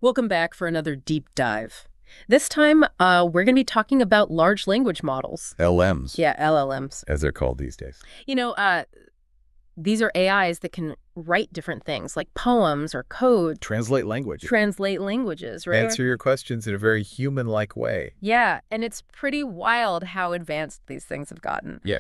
Welcome back for another deep dive. This time, we're going to be talking about large language models. LMs. Yeah, LLMs. As they're called these days. You know, these are AIs that can write different things, like poems or code. Translate language. Translate languages, right? Answer your questions in a very human-like way. Yeah, and it's pretty wild how advanced these things have gotten. Yeah.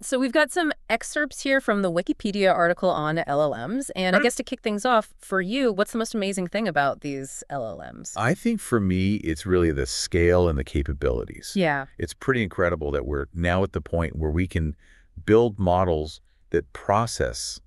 So we've got some excerpts here from the Wikipedia article on LLMs, and I guess to kick things off, for you, what's the most amazing thing about these LLMs? I think for me, it's really the scale and the capabilities. Yeah. It's pretty incredible that we're now at the point where we can build models that process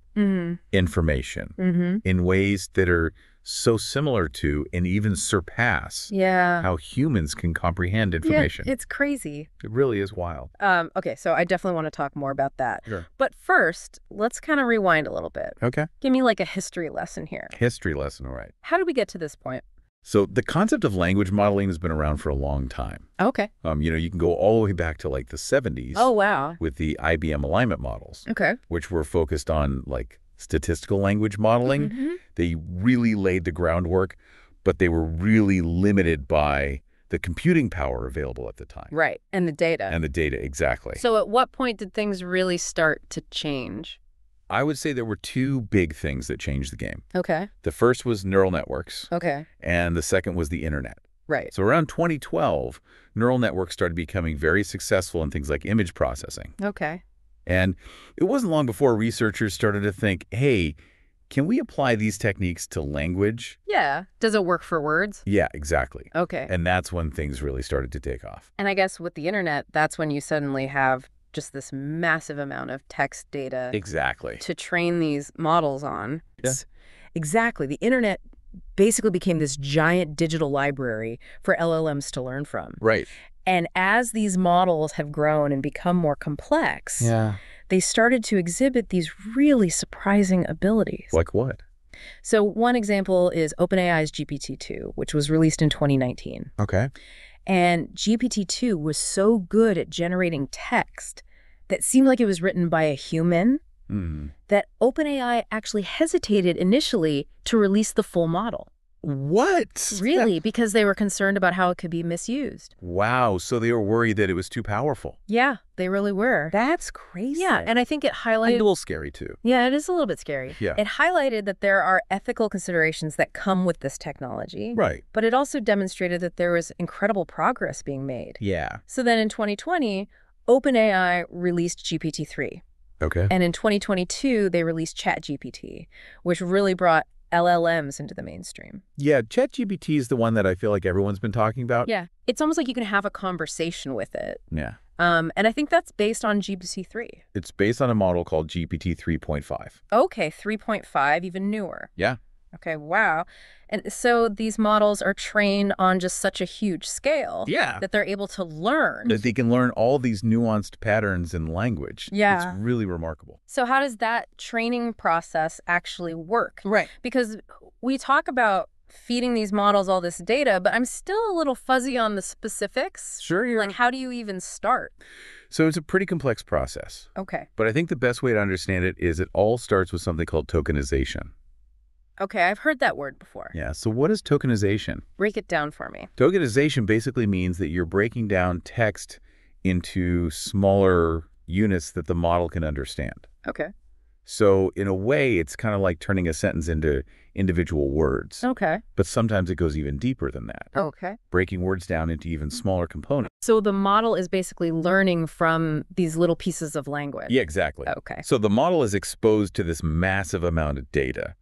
information in ways that are so similar to and even surpass how humans can comprehend information. Yeah, it's crazy. It really is wild. Okay, so I definitely want to talk more about that. Sure. But first, let's kind of rewind a little bit. Okay. Give me like a history lesson here. History lesson, all right. How did we get to this point? So the concept of language modeling has been around for a long time. Okay. You can go all the way back to like the 70s. Oh, wow. With the IBM alignment models. Okay. Which were focused on like statistical language modeling. They really laid the groundwork, but they were really limited by the computing power available at the time. Right. And the data. And the data, exactly. So at what point did things really start to change? I would say there were two big things that changed the game. Okay. The first was neural networks. Okay. And the second was the internet. Right. So around 2012, neural networks started becoming very successful in things like image processing. Okay. And it wasn't long before researchers started to think, hey, can we apply these techniques to language? Yeah. Does it work for words? Yeah, exactly. Okay. And that's when things really started to take off. And I guess with the internet, that's when you suddenly have just this massive amount of text data. Exactly. To train these models on. Yeah. Exactly. The internet basically became this giant digital library for LLMs to learn from. Right. And as these models have grown and become more complex, they started to exhibit these really surprising abilities. Like what? So one example is OpenAI's GPT-2, which was released in 2019. Okay. And GPT-2 was so good at generating text that seemed like it was written by a human that OpenAI actually hesitated initially to release the full model. What? Really, because they were concerned about how it could be misused. Wow, so they were worried that it was too powerful. Yeah, they really were. That's crazy. Yeah, and I think it highlighted... A little scary, too. Yeah, it is a little bit scary. Yeah. It highlighted that there are ethical considerations that come with this technology. Right. But it also demonstrated that there was incredible progress being made. Yeah. So then in 2020, OpenAI released GPT-3. Okay. And in 2022, they released ChatGPT, which really brought LLMs into the mainstream. Yeah, ChatGPT is the one that I feel like everyone's been talking about. Yeah. It's almost like you can have a conversation with it. Yeah. And I think that's based on GPT-3. It's based on a model called GPT 3.5. Okay, 3.5, even newer. Yeah. Okay, wow. And so these models are trained on just such a huge scale that they're able to learn. That they can learn all these nuanced patterns in language. Yeah. It's really remarkable. So how does that training process actually work? Right. Because we talk about feeding these models all this data, but I'm still a little fuzzy on the specifics. Sure. Like, how do you even start? So it's a pretty complex process. Okay. But I think the best way to understand it is it all starts with something called tokenization. Okay, I've heard that word before. Yeah, so what is tokenization? Break it down for me. Tokenization basically means that you're breaking down text into smaller units that the model can understand. Okay. So in a way, it's kind of like turning a sentence into individual words. Okay. But sometimes it goes even deeper than that. Okay. Breaking words down into even smaller components. So the model is basically learning from these little pieces of language. Yeah, exactly. Okay. So the model is exposed to this massive amount of data.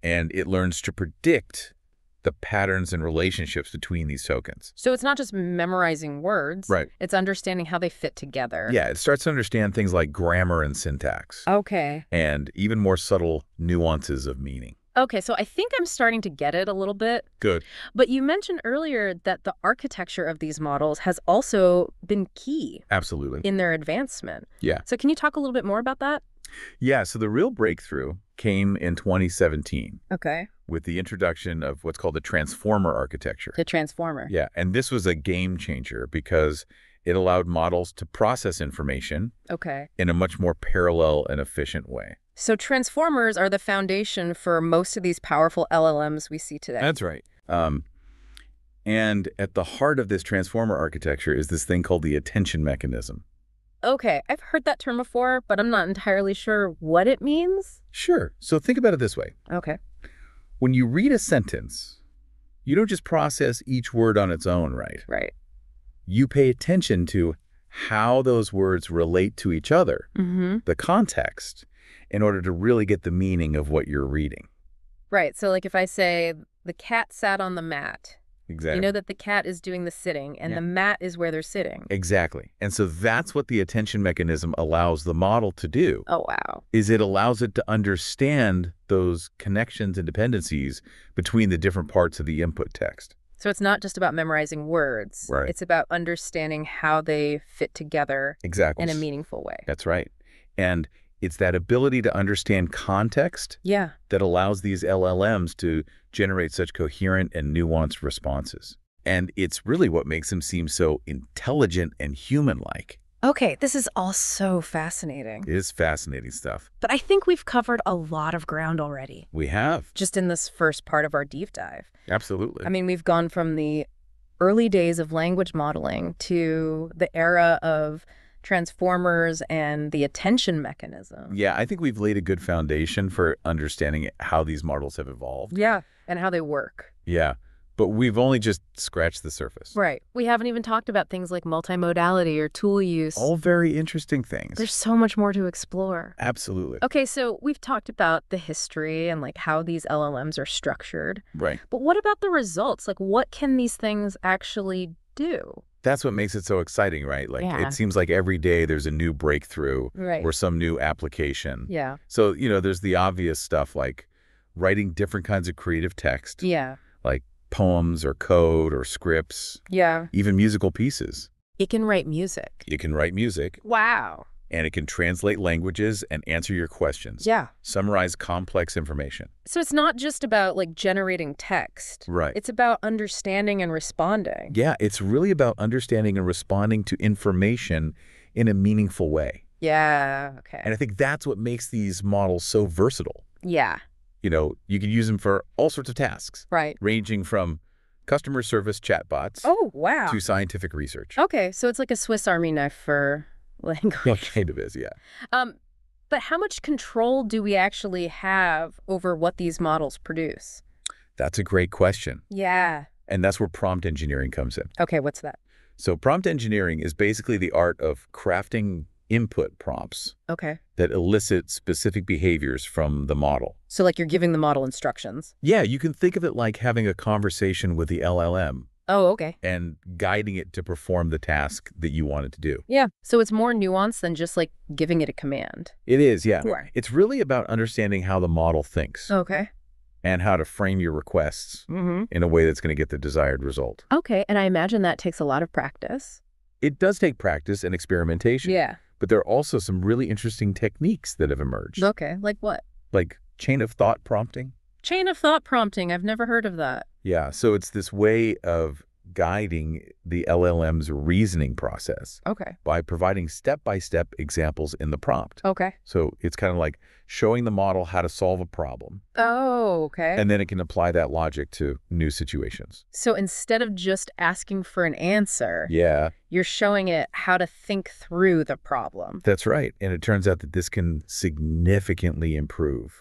And it learns to predict the patterns and relationships between these tokens. So it's not just memorizing words. Right. It's understanding how they fit together. Yeah, it starts to understand things like grammar and syntax. Okay. And even more subtle nuances of meaning. Okay, so I think I'm starting to get it a little bit. Good. But you mentioned earlier that the architecture of these models has also been key. Absolutely. In their advancement. Yeah. So can you talk a little bit more about that? Yeah, so the real breakthrough came in 2017. Okay. With the introduction of what's called the transformer architecture. The transformer. Yeah, and this was a game changer because it allowed models to process information in a much more parallel and efficient way. So transformers are the foundation for most of these powerful LLMs we see today. That's right. And at the heart of this transformer architecture is this thing called the attention mechanism. Okay, I've heard that term before, but I'm not entirely sure what it means. Sure. So think about it this way. Okay. When you read a sentence, you don't just process each word on its own, right? Right. You pay attention to how those words relate to each other, the context, in order to really get the meaning of what you're reading. Right. So like if I say, the cat sat on the mat, Exactly. you know that the cat is doing the sitting, and the mat is where they're sitting. Exactly. And so that's what the attention mechanism allows the model to do. Oh, wow. Is it allows it to understand those connections and dependencies between the different parts of the input text. So it's not just about memorizing words. Right. It's about understanding how they fit together Exactly. in a meaningful way. That's right. And it's that ability to understand context that allows these LLMs to generate such coherent and nuanced responses. And it's really what makes them seem so intelligent and human-like. Okay, this is all so fascinating. It is fascinating stuff. But I think we've covered a lot of ground already. We have. Just in this first part of our deep dive. Absolutely. I mean, we've gone from the early days of language modeling to the era of transformers and the attention mechanism. Yeah, I think we've laid a good foundation for understanding how these models have evolved. Yeah, and how they work. Yeah, but we've only just scratched the surface. Right. We haven't even talked about things like multimodality or tool use. All very interesting things. There's so much more to explore. Absolutely. Okay, so we've talked about the history and like how these LLMs are structured. Right. But what about the results? Like what can these things actually do? That's what makes it so exciting, right? Like it seems like every day there's a new breakthrough or some new application. Yeah. So, there's the obvious stuff like writing different kinds of creative text. Yeah. Like poems or code or scripts. Yeah. Even musical pieces. It can write music. It can write music. Wow. And it can translate languages and answer your questions. Yeah. Summarize complex information. So it's not just about like generating text. Right. It's about understanding and responding. Yeah, it's really about understanding and responding to information in a meaningful way. Yeah, okay. And I think that's what makes these models so versatile. Yeah. You can use them for all sorts of tasks. Right. Ranging from customer service chatbots Oh, wow. to scientific research. Okay, so it's like a Swiss Army knife for language. Well, kind of is, yeah. But how much control do we actually have over what these models produce? That's a great question. Yeah. And that's where prompt engineering comes in. Okay, what's that? So prompt engineering is basically the art of crafting input prompts that elicit specific behaviors from the model. So like you're giving the model instructions? Yeah, you can think of it like having a conversation with the LLM. Oh, okay. And guiding it to perform the task that you want it to do. Yeah, so it's more nuanced than just like giving it a command. It is, yeah. Right. It's really about understanding how the model thinks. Okay. And how to frame your requests in a way that's going to get the desired result. Okay, and I imagine that takes a lot of practice. It does take practice and experimentation. Yeah. But there are also some really interesting techniques that have emerged. Okay, like what? Like chain of thought prompting. Chain of thought prompting. I've never heard of that. Yeah, so it's this way of guiding the LLM's reasoning process. Okay. By providing step-by-step examples in the prompt. Okay. So it's kind of like showing the model how to solve a problem. Oh, okay. And then it can apply that logic to new situations. So instead of just asking for an answer, you're showing it how to think through the problem. That's right. And it turns out that this can significantly improve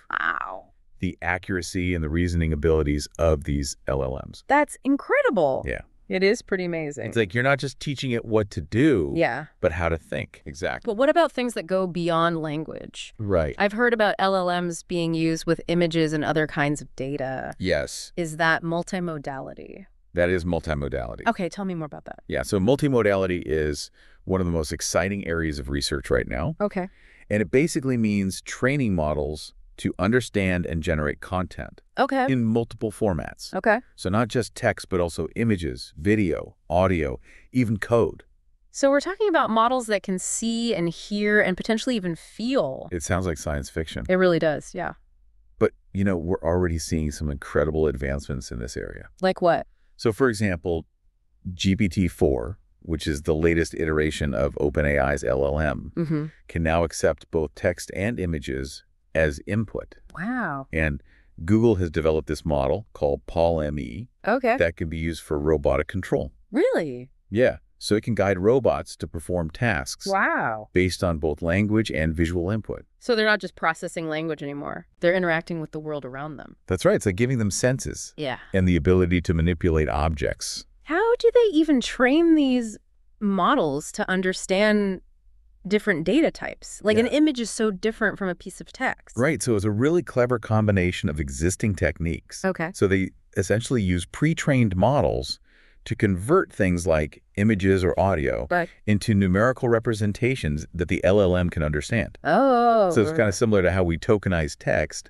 the accuracy and the reasoning abilities of these LLMs. That's incredible. Yeah. It is pretty amazing. It's like you're not just teaching it what to do, but how to think. Exactly. But what about things that go beyond language? Right. I've heard about LLMs being used with images and other kinds of data. Yes. Is that multimodality? That is multimodality. Okay, tell me more about that. Yeah, so multimodality is one of the most exciting areas of research right now. Okay. And it basically means training models to understand and generate content in multiple formats. Okay. So not just text, but also images, video, audio, even code. So we're talking about models that can see and hear and potentially even feel. It sounds like science fiction. It really does, yeah. But, we're already seeing some incredible advancements in this area. Like what? So, for example, GPT-4, which is the latest iteration of OpenAI's LLM, can now accept both text and images as input. Wow. And Google has developed this model called PaulME that can be used for robotic control. Really? Yeah. So it can guide robots to perform tasks based on both language and visual input. So they're not just processing language anymore. They're interacting with the world around them. That's right. It's like giving them senses and the ability to manipulate objects. How do they even train these models to understand different data types? Like an image is so different from a piece of text. Right. So it's a really clever combination of existing techniques. So they essentially use pre-trained models to convert things like images or audio into numerical representations that the LLM can understand. So it's kind of similar to how we tokenize text,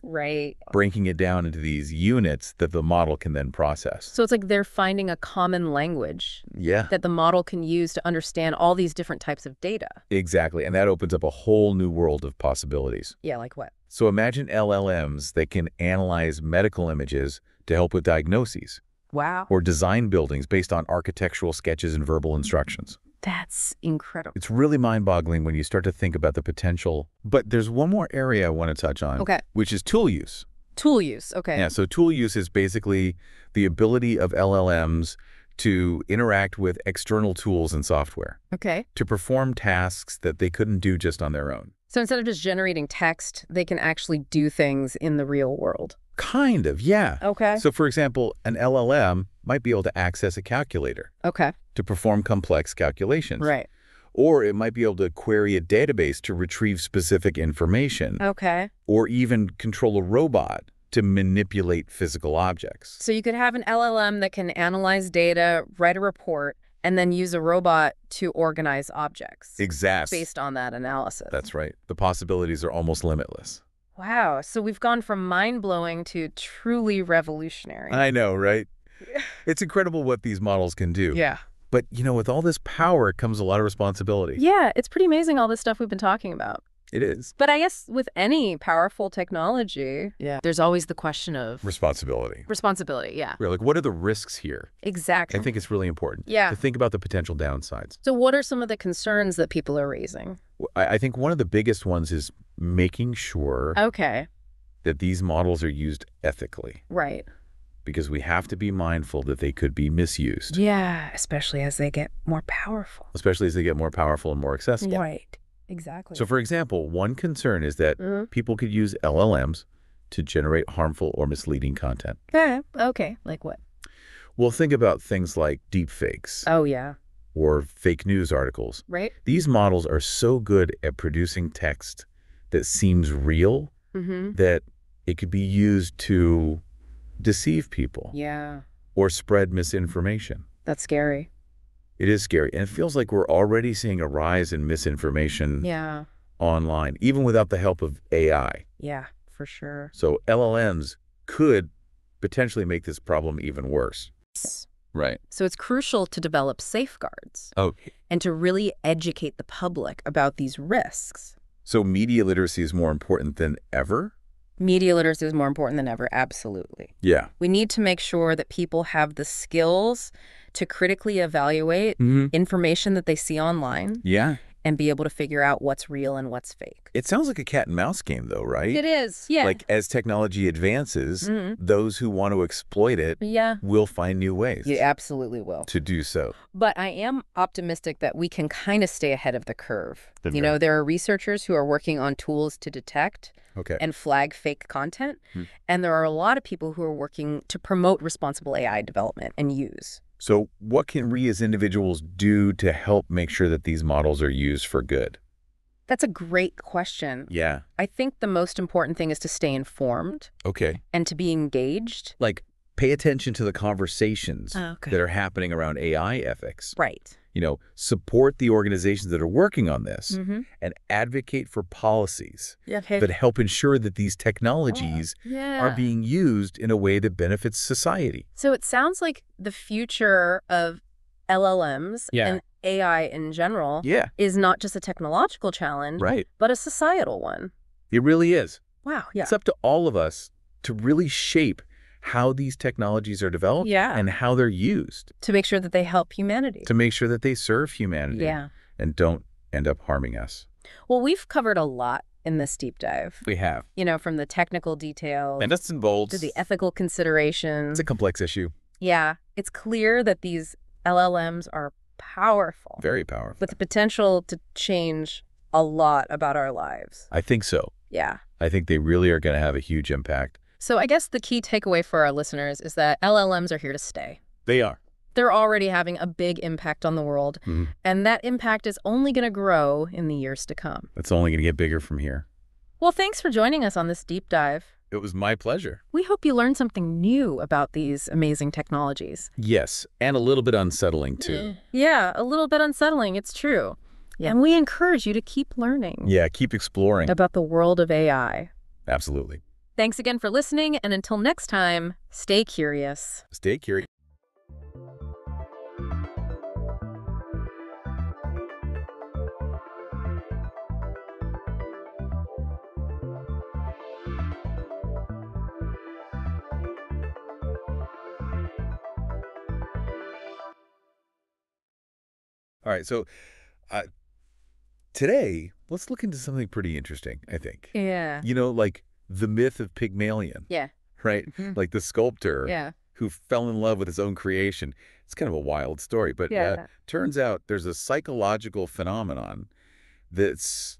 breaking it down into these units that the model can then process. So it's like they're finding a common language that the model can use to understand all these different types of data. Exactly. And that opens up a whole new world of possibilities. Yeah, like what? So imagine LLMs that can analyze medical images to help with diagnoses. Or design buildings based on architectural sketches and verbal instructions. That's incredible. It's really mind-boggling when you start to think about the potential. But there's one more area I want to touch on, which is tool use. Tool use, Yeah, so tool use is basically the ability of LLMs to interact with external tools and software. To perform tasks that they couldn't do just on their own. So instead of just generating text, they can actually do things in the real world. Kind of, yeah. So for example, an LLM might be able to access a calculator to perform complex calculations. Or it might be able to query a database to retrieve specific information. Or even control a robot to manipulate physical objects. So you could have an LLM that can analyze data, write a report, and then use a robot to organize objects. Based on that analysis. That's right. The possibilities are almost limitless. Wow. So we've gone from mind-blowing to truly revolutionary. I know, right? It's incredible what these models can do. But, you know, with all this power comes a lot of responsibility. Yeah, it's pretty amazing all this stuff we've been talking about. It is. But I guess with any powerful technology, there's always the question of responsibility. Like, what are the risks here? Exactly. I think it's really important to think about the potential downsides. So what are some of the concerns that people are raising? I think one of the biggest ones is making sure that these models are used ethically. Because we have to be mindful that they could be misused. Yeah, especially as they get more powerful. Especially as they get more powerful and more accessible. Exactly. So, for example, one concern is that people could use LLMs to generate harmful or misleading content. Like what? Well, think about things like deepfakes. Or fake news articles. These models are so good at producing text that seems real that it could be used to deceive people. Or spread misinformation. That's scary. It is scary. And it feels like we're already seeing a rise in misinformation online, even without the help of AI. Yeah, for sure. So LLMs could potentially make this problem even worse. So it's crucial to develop safeguards. And to really educate the public about these risks. So media literacy is more important than ever? Media literacy is more important than ever, absolutely. We need to make sure that people have the skills to critically evaluate information that they see online. And be able to figure out what's real and what's fake. It sounds like a cat and mouse game, though, right? It is, Like, as technology advances, those who want to exploit it will find new ways. You absolutely will. To do so. But I am optimistic that we can kind of stay ahead of the curve. You know, there are researchers who are working on tools to detect and flag fake content. And there are a lot of people who are working to promote responsible AI development and use. So what can we as individuals do to help make sure that these models are used for good? That's a great question. I think the most important thing is to stay informed. And to be engaged. Like, pay attention to the conversations that are happening around AI ethics. You know, support the organizations that are working on this and advocate for policies that help ensure that these technologies are being used in a way that benefits society. So it sounds like the future of LLMs and AI in general is not just a technological challenge, but a societal one. It really is. Wow. It's up to all of us to really shape how these technologies are developed and how they're used. To make sure that they help humanity. To make sure that they serve humanity and don't end up harming us. Well, we've covered a lot in this deep dive. We have. You know, from the technical details And nuts and bolts. to the ethical considerations. It's a complex issue. Yeah. It's clear that these LLMs are powerful. Very powerful. With the potential to change a lot about our lives. I think so. Yeah. I think they really are going to have a huge impact. So I guess the key takeaway for our listeners is that LLMs are here to stay. They are. They're already having a big impact on the world, and that impact is only going to grow in the years to come. It's only going to get bigger from here. Well, thanks for joining us on this deep dive. It was my pleasure. We hope you learned something new about these amazing technologies. Yes, and a little bit unsettling, too. Yeah, a little bit unsettling. It's true. Yeah. And we encourage you to keep learning. Yeah, keep exploring. About the world of AI. Absolutely. Thanks again for listening, and until next time, stay curious. Stay curious. All right, so today, let's look into something pretty interesting, I think. Yeah. You know, like the myth of Pygmalion. Yeah. Right? Like the sculptor who fell in love with his own creation. It's kind of a wild story, but turns out there's a psychological phenomenon that's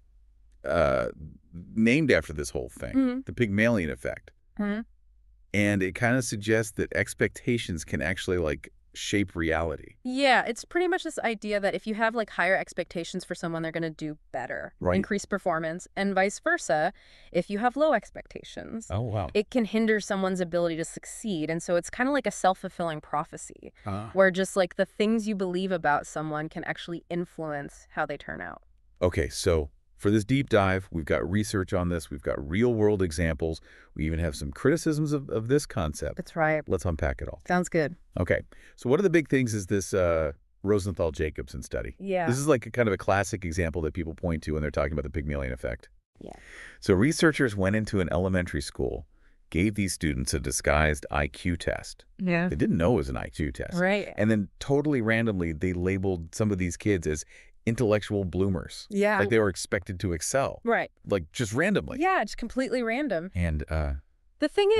named after this whole thing, the Pygmalion effect. And it kind of suggests that expectations can actually, like, shape reality. Yeah, it's pretty much this idea that if you have like higher expectations for someone, they're going to do better, increase performance, and vice versa. If you have low expectations, it can hinder someone's ability to succeed. And so it's kind of like a self-fulfilling prophecy where just like the things you believe about someone can actually influence how they turn out. Okay, so for this deep dive, we've got research on this. We've got real-world examples. We even have some criticisms of this concept. That's right. Let's unpack it all. Sounds good. Okay, so one of the big things is this Rosenthal-Jacobson study. Yeah. This is like a kind of a classic example that people point to when they're talking about the Pygmalion effect. Yeah. So researchers went into an elementary school, gave these students a disguised IQ test. Yeah. They didn't know it was an IQ test. Right. And then totally randomly, they labeled some of these kids as intellectual bloomers. Yeah. Like they were expected to excel. Right. Like just randomly. Yeah, just completely random. And the thing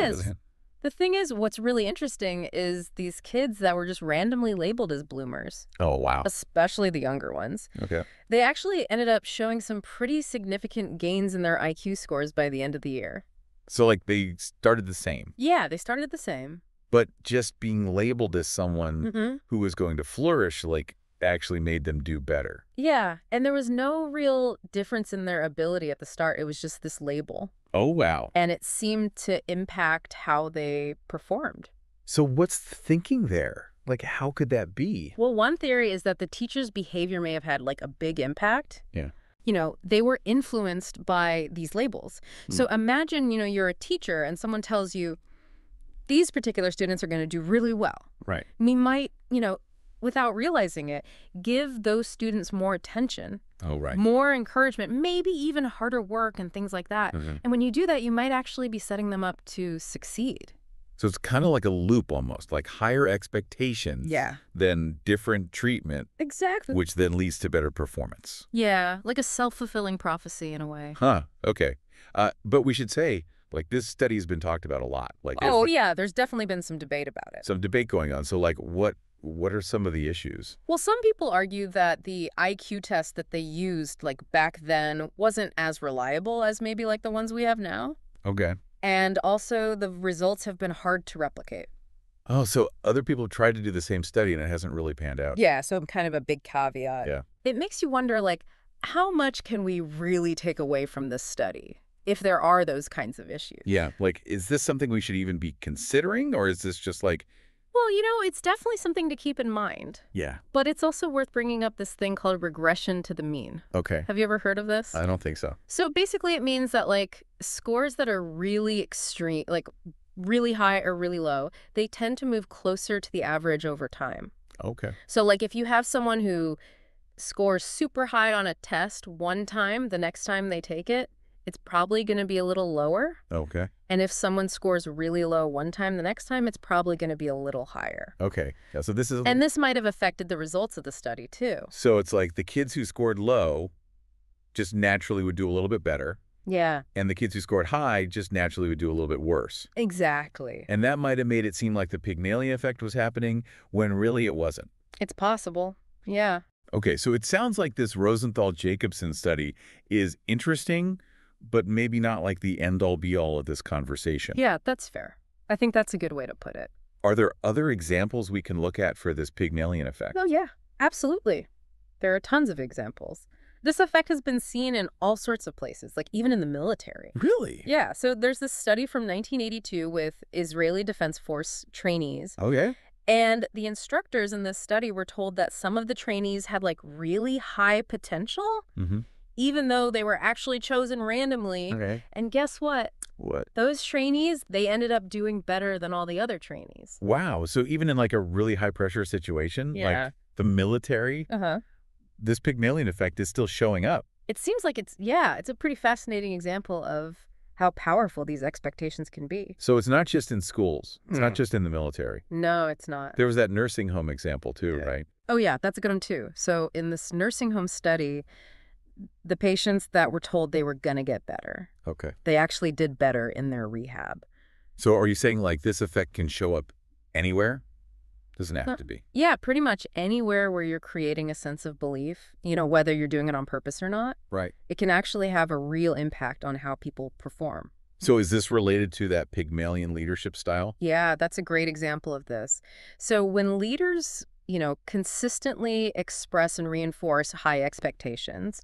is, what's really interesting is these kids that were just randomly labeled as bloomers. Oh, wow. Especially the younger ones. Okay. They actually ended up showing some pretty significant gains in their IQ scores by the end of the year. So like they started the same. Yeah, they started the same. But just being labeled as someone who was going to flourish, like, actually made them do better. Yeah, and there was no real difference in their ability at the start. It was just this label. Oh, wow. And it seemed to impact how they performed. So what's the thinking there? Like, how could that be? Well, one theory is that the teacher's behavior may have had, like, a big impact. Yeah. You know, they were influenced by these labels. So imagine, you know, you're a teacher and someone tells you, these particular students are going to do really well. Right. We might, you know, without realizing it, give those students more attention, more encouragement, maybe even harder work and things like that. And when you do that, you might actually be setting them up to succeed. So it's kind of like a loop almost, like higher expectations than different treatment. Exactly. Which then leads to better performance. Yeah, like a self-fulfilling prophecy in a way. Huh, okay. But we should say, like, this study has been talked about a lot. Like, yeah, there's definitely been some debate about it. Some debate going on. So, like, what are some of the issues? Well, some people argue that the IQ test that they used, like, back then wasn't as reliable as maybe, like, the ones we have now. Okay. And also, the results have been hard to replicate. Oh, so other people have tried to do the same study and it hasn't really panned out. Yeah, so kind of a big caveat. Yeah. It makes you wonder, like, how much can we really take away from this study if there are those kinds of issues? Yeah, like, is this something we should even be considering, or is this just like... Well, you know, it's definitely something to keep in mind. Yeah. But it's also worth bringing up this thing called regression to the mean. Okay. Have you ever heard of this? I don't think so. So basically it means that, like, scores that are really extreme, like really high or really low, they tend to move closer to the average over time. Okay. So, like, if you have someone who scores super high on a test one time, the next time they take it, it's probably going to be a little lower. Okay. And if someone scores really low one time, the next time it's probably going to be a little higher. Okay. Yeah, so this is... And this might have affected the results of the study, too. So it's like the kids who scored low just naturally would do a little bit better. Yeah. And the kids who scored high just naturally would do a little bit worse. Exactly. And that might have made it seem like the Pygmalion effect was happening when really it wasn't. It's possible. Yeah. Okay, so it sounds like this Rosenthal-Jacobson study is interesting, but maybe not like the end-all be-all of this conversation. Yeah, that's fair. I think that's a good way to put it. Are there other examples we can look at for this Pygmalion effect? Oh, yeah, absolutely. There are tons of examples. This effect has been seen in all sorts of places, like even in the military. Really? Yeah, so there's this study from 1982 with Israeli Defense Force trainees. Okay. And the instructors in this study were told that some of the trainees had like really high potential, even though they were actually chosen randomly. Okay. And guess what? What? Those trainees, they ended up doing better than all the other trainees. Wow. So even in like a really high pressure situation, like the military, this Pygmalion effect is still showing up. It seems like it's a pretty fascinating example of how powerful these expectations can be. So it's not just in schools. It's not just in the military. No, it's not. There was that nursing home example too, right? Oh, yeah, that's a good one too. So in this nursing home study, the patients that were told they were going to get better, they actually did better in their rehab. So are you saying like this effect can show up anywhere? Doesn't have to be. Yeah, pretty much anywhere where you're creating a sense of belief, whether you're doing it on purpose or not. Right. It can actually have a real impact on how people perform. So is this related to that Pygmalion leadership style? Yeah, that's a great example of this. So when leaders, consistently express and reinforce high expectations,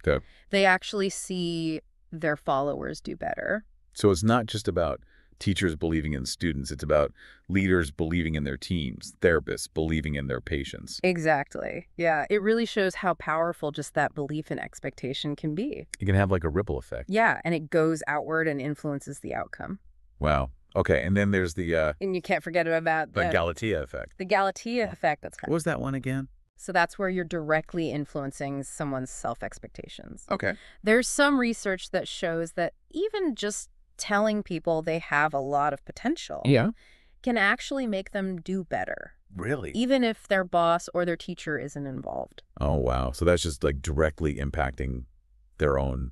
they actually see their followers do better. So it's not just about teachers believing in students. It's about leaders believing in their teams, therapists believing in their patients. Exactly. Yeah, it really shows how powerful just that belief and expectation can be. It can have like a ripple effect. Yeah, and it goes outward and influences the outcome. Wow. Okay, and then there's the... and you can't forget about the Galatea effect. The Galatea effect, that's What was that one again? So that's where you're directly influencing someone's self-expectations. Okay. There's some research that shows that even just telling people they have a lot of potential can actually make them do better. Really? Even if their boss or their teacher isn't involved. Oh, wow. So that's just like directly impacting their own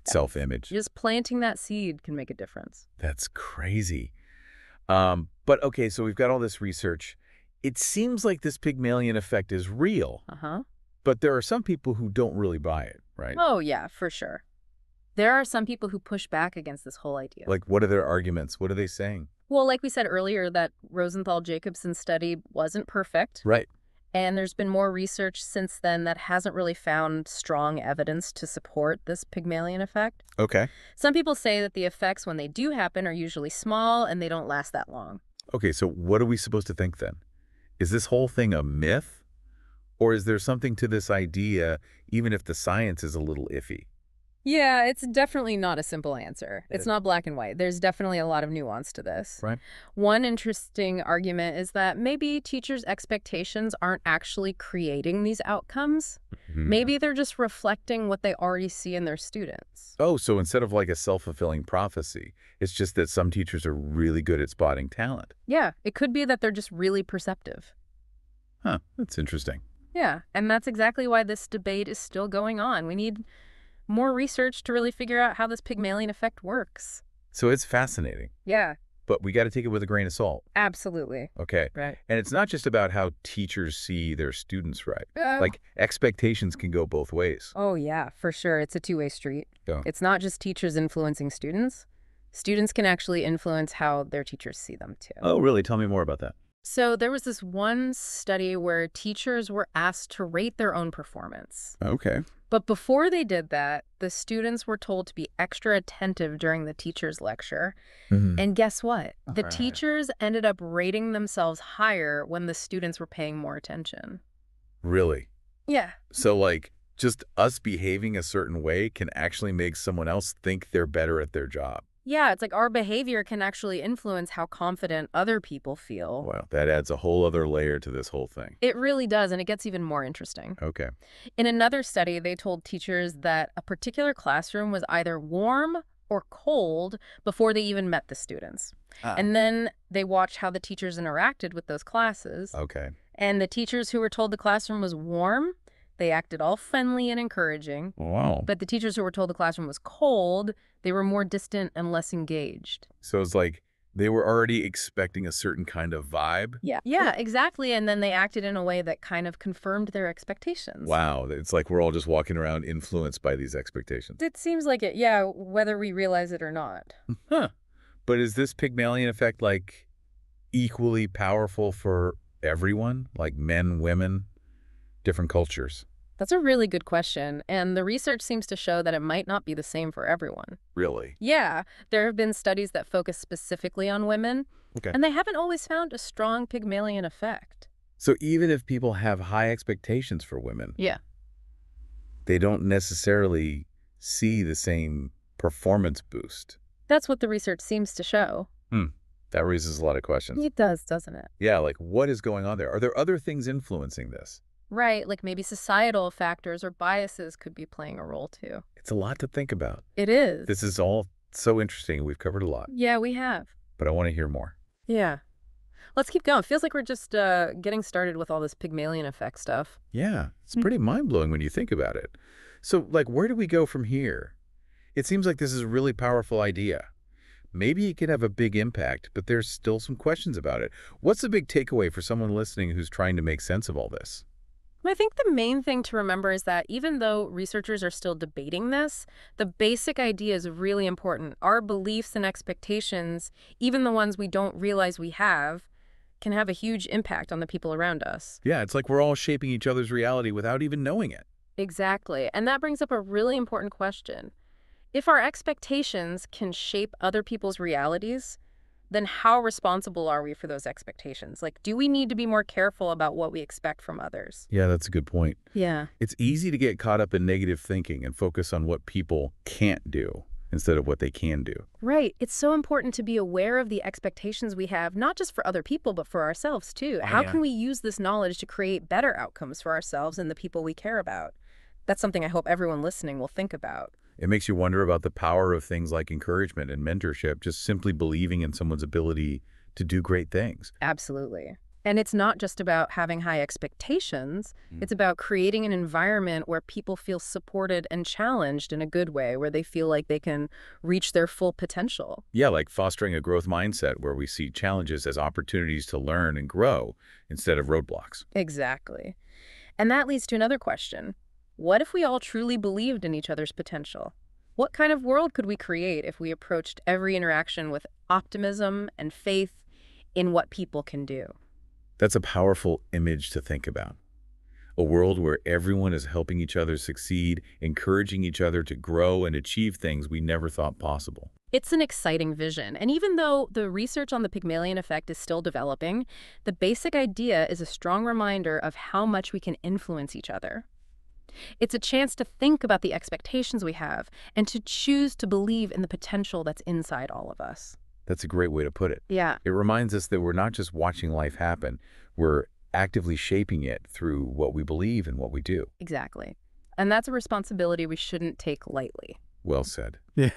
self-image. Just planting that seed can make a difference. That's crazy. But okay, so we've got all this research. It seems like this Pygmalion effect is real. But there are some people who don't really buy it, right? Oh, yeah, for sure. There are some people who push back against this whole idea. Like, what are their arguments? What are they saying? Well, like we said earlier, that Rosenthal-Jacobson study wasn't perfect. Right. And there's been more research since then that hasn't really found strong evidence to support this Pygmalion effect. Okay. Some people say that the effects, when they do happen, are usually small and they don't last that long. Okay, so what are we supposed to think then? Is this whole thing a myth? Or is there something to this idea, even if the science is a little iffy? Yeah, it's definitely not a simple answer. It's not black and white. There's definitely a lot of nuance to this. Right. One interesting argument is that maybe teachers' expectations aren't actually creating these outcomes. Maybe they're just reflecting what they already see in their students. Oh, so instead of like a self-fulfilling prophecy, it's just that some teachers are really good at spotting talent. Yeah, it could be that they're just really perceptive. Huh, that's interesting. Yeah, and that's exactly why this debate is still going on. We need more research to really figure out how this Pygmalion effect works. So it's fascinating. Yeah. But we got to take it with a grain of salt. Absolutely. Okay. Right. And it's not just about how teachers see their students, right? Like, expectations can go both ways. Oh, yeah, for sure. It's a two-way street. Yeah. It's not just teachers influencing students. Students can actually influence how their teachers see them, too. Oh, really? Tell me more about that. So there was this one study where teachers were asked to rate their own performance. Okay. But before they did that, the students were told to be extra attentive during the teacher's lecture. And guess what? The teachers ended up rating themselves higher when the students were paying more attention. Really? Yeah. So, like, just us behaving a certain way can actually make someone else think they're better at their job. Yeah, it's like our behavior can actually influence how confident other people feel. Wow, that adds a whole other layer to this whole thing. It really does, and it gets even more interesting. Okay. In another study, they told teachers that a particular classroom was either warm or cold before they even met the students. And then they watched how the teachers interacted with those classes. Okay. And the teachers who were told the classroom was warm They acted all friendly and encouraging. Wow. But the teachers who were told the classroom was cold, they were more distant and less engaged. So it's like they were already expecting a certain kind of vibe? Yeah, exactly. And then they acted in a way that kind of confirmed their expectations. Wow. It's like we're all just walking around influenced by these expectations. It seems like it, yeah, whether we realize it or not. Huh. But is this Pygmalion effect, like, equally powerful for everyone? Like men, women, different cultures? That's a really good question, and the research seems to show that it might not be the same for everyone. Really? Yeah, there have been studies that focus specifically on women, Okay. and they haven't always found a strong Pygmalion effect. So even if people have high expectations for women, Yeah. they don't necessarily see the same performance boost. That's what the research seems to show. That raises a lot of questions. It does, doesn't it? Yeah, like what is going on there? Are there other things influencing this? Right, like maybe societal factors or biases could be playing a role too. It's a lot to think about. It is. This is all so interesting. We've covered a lot, Yeah, we have. but I want to hear more. Yeah. Let's keep going. Feels like we're just getting started with all this Pygmalion effect stuff. Yeah, it's pretty mind-blowing when you think about it. So, like, where do we go from here? It seems like this is a really powerful idea. Maybe it could have a big impact, but there's still some questions about it. What's the big takeaway for someone listening who's trying to make sense of all this? I think the main thing to remember is that even though researchers are still debating this, the basic idea is really important. Our beliefs and expectations, even the ones we don't realize we have, can have a huge impact on the people around us. Yeah, it's like we're all shaping each other's reality without even knowing it. Exactly. And that brings up a really important question. If our expectations can shape other people's realities, then how responsible are we for those expectations? Like, do we need to be more careful about what we expect from others? Yeah, that's a good point. Yeah. It's easy to get caught up in negative thinking and focus on what people can't do instead of what they can do. Right. It's so important to be aware of the expectations we have, not just for other people, but for ourselves, too. How can we use this knowledge to create better outcomes for ourselves and the people we care about? That's something I hope everyone listening will think about. It makes you wonder about the power of things like encouragement and mentorship, just simply believing in someone's ability to do great things. Absolutely. And it's not just about having high expectations. It's about creating an environment where people feel supported and challenged in a good way, where they feel like they can reach their full potential. Yeah, like fostering a growth mindset where we see challenges as opportunities to learn and grow instead of roadblocks. Exactly. And that leads to another question. What if we all truly believed in each other's potential? What kind of world could we create if we approached every interaction with optimism and faith in what people can do? That's a powerful image to think about. A world where everyone is helping each other succeed, encouraging each other to grow and achieve things we never thought possible. It's an exciting vision, and even though the research on the Pygmalion effect is still developing, the basic idea is a strong reminder of how much we can influence each other. It's a chance to think about the expectations we have and to choose to believe in the potential that's inside all of us. That's a great way to put it. Yeah. It reminds us that we're not just watching life happen, we're actively shaping it through what we believe and what we do. Exactly. And that's a responsibility we shouldn't take lightly. Well said. Yeah.